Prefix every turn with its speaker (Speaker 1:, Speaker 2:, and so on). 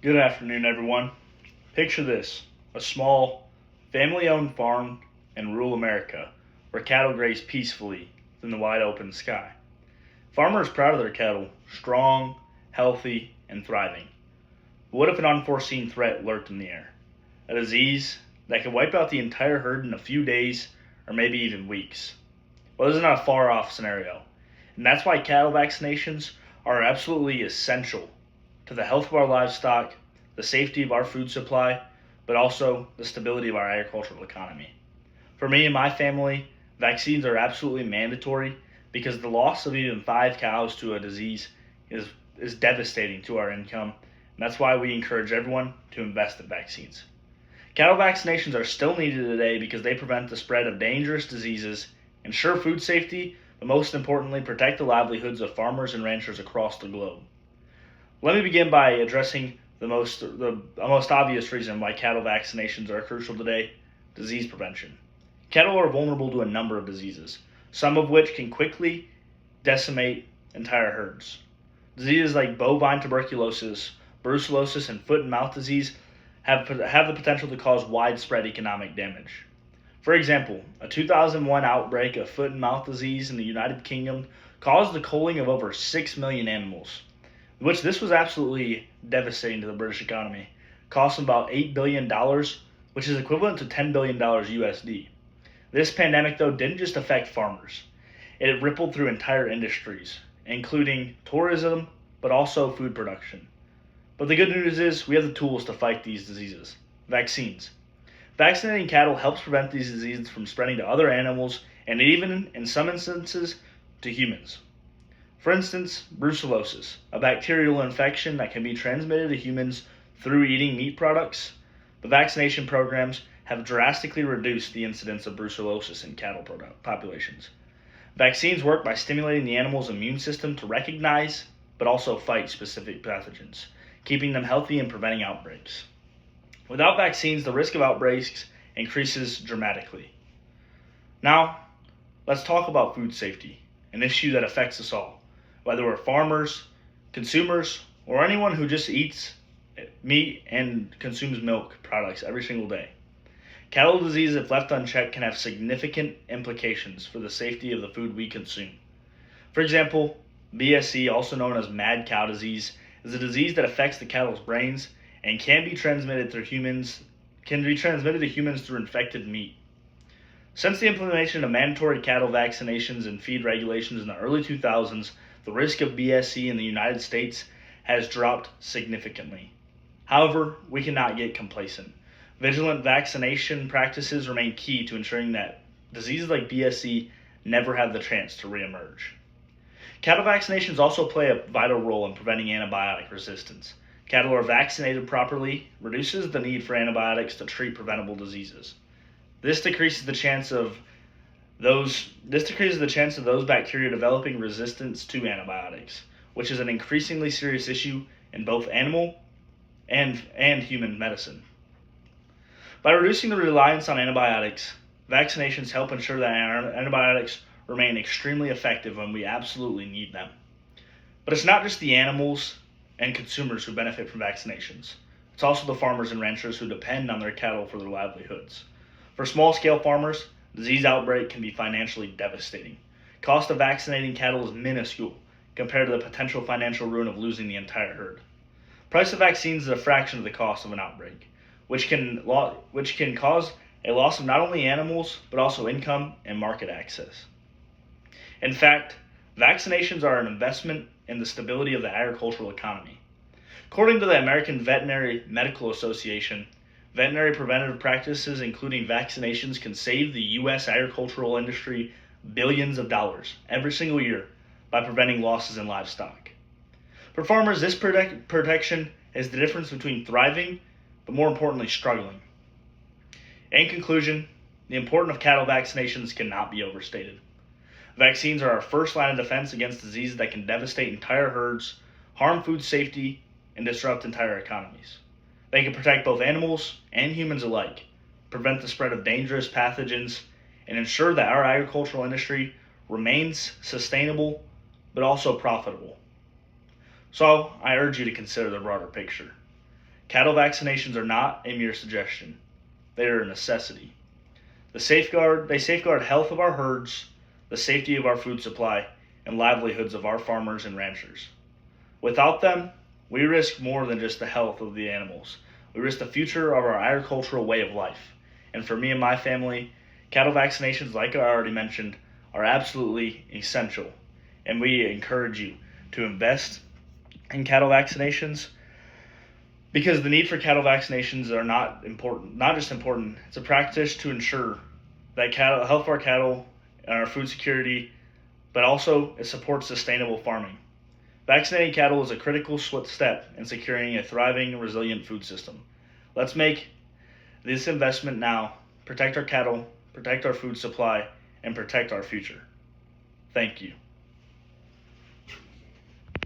Speaker 1: Good afternoon, everyone. Picture this: a small, family owned farm in rural America where cattle graze peacefully in the wide open sky. Farmers are proud of their cattle, strong, healthy, and thriving. But what if an unforeseen threat lurked in the air? A disease that could wipe out the entire herd in a few days or maybe even weeks. Well, this is not a far off scenario, and that's why cattle vaccinations are absolutely essential to the health of our livestock, the safety of our food supply, but also the stability of our agricultural economy. For me and my family, vaccines are absolutely mandatory because the loss of even 5 cows to a disease is devastating to our income, and that's why we encourage everyone to invest in vaccines. Cattle vaccinations are still needed today because they prevent the spread of dangerous diseases, ensure food safety, but most importantly, protect the livelihoods of farmers and ranchers across the globe. Let me begin by addressing the most obvious reason why cattle vaccinations are crucial today: disease prevention. Cattle are vulnerable to a number of diseases, some of which can quickly decimate entire herds. Diseases like bovine tuberculosis, brucellosis, and foot and mouth disease have the potential to cause widespread economic damage. For example, a 2001 outbreak of foot and mouth disease in the United Kingdom caused the culling of over 6 million animals, which this was absolutely devastating to the British economy. Cost them about $8 billion, which is equivalent to $10 billion USD. This pandemic, though, didn't just affect farmers. It rippled through entire industries, including tourism, but also food production. But the good news is we have the tools to fight these diseases: vaccines. Vaccinating cattle helps prevent these diseases from spreading to other animals and even, in some instances, to humans. For instance, brucellosis, a bacterial infection that can be transmitted to humans through eating meat products. The vaccination programs have drastically reduced the incidence of brucellosis in cattle populations. Vaccines work by stimulating the animal's immune system to recognize but also fight specific pathogens, keeping them healthy and preventing outbreaks. Without vaccines, the risk of outbreaks increases dramatically. Now, let's talk about food safety, an issue that affects us all, whether we're farmers, consumers, or anyone who just eats meat and consumes milk products every single day. Cattle disease, if left unchecked, can have significant implications for the safety of the food we consume. For example, BSE, also known as mad cow disease, is a disease that affects the cattle's brains and can be transmitted to humans through infected meat. Since the implementation of mandatory cattle vaccinations and feed regulations in the early 2000s, the risk of BSE in the United States has dropped significantly. However, we cannot get complacent. Vigilant vaccination practices remain key to ensuring that diseases like BSE never have the chance to reemerge. Cattle vaccinations also play a vital role in preventing antibiotic resistance. Cattle are vaccinated properly reduces the need for antibiotics to treat preventable diseases. This decreases the chance of those bacteria developing resistance to antibiotics, which is an increasingly serious issue in both animal and human medicine. By reducing the reliance on antibiotics, vaccinations help ensure that antibiotics remain extremely effective when we absolutely need them. But it's not just the animals and consumers who benefit from vaccinations. It's also the farmers and ranchers who depend on their cattle for their livelihoods. For small-scale farmers, disease outbreak can be financially devastating. Cost of vaccinating cattle is minuscule compared to the potential financial ruin of losing the entire herd. Price of vaccines is a fraction of the cost of an outbreak, which can cause a loss of not only animals but also income and market access. In fact, vaccinations are an investment in the stability of the agricultural economy. According to the American Veterinary Medical Association, veterinary preventative practices, including vaccinations, can save the U.S. agricultural industry billions of dollars every single year by preventing losses in livestock. For farmers, this protection is the difference between thriving but more importantly struggling. In conclusion, the importance of cattle vaccinations cannot be overstated. Vaccines are our first line of defense against diseases that can devastate entire herds, harm food safety, and disrupt entire economies. They can protect both animals and humans alike, prevent the spread of dangerous pathogens, and ensure that our agricultural industry remains sustainable but also profitable. So I urge you to consider the broader picture. Cattle vaccinations are not a mere suggestion. They are a necessity. They safeguard health of our herds, the safety of our food supply, and livelihoods of our farmers and ranchers. Without them, we risk more than just the health of the animals. We risk the future of our agricultural way of life. And for me and my family, cattle vaccinations, like I already mentioned, are absolutely essential. And we encourage you to invest in cattle vaccinations because the need for cattle vaccinations are not just important, it's a practice to ensure that health of our cattle and our food security, but also it supports sustainable farming. Vaccinating cattle is a critical step in securing a thriving, resilient food system. Let's make this investment now, protect our cattle, protect our food supply, and protect our future. Thank you.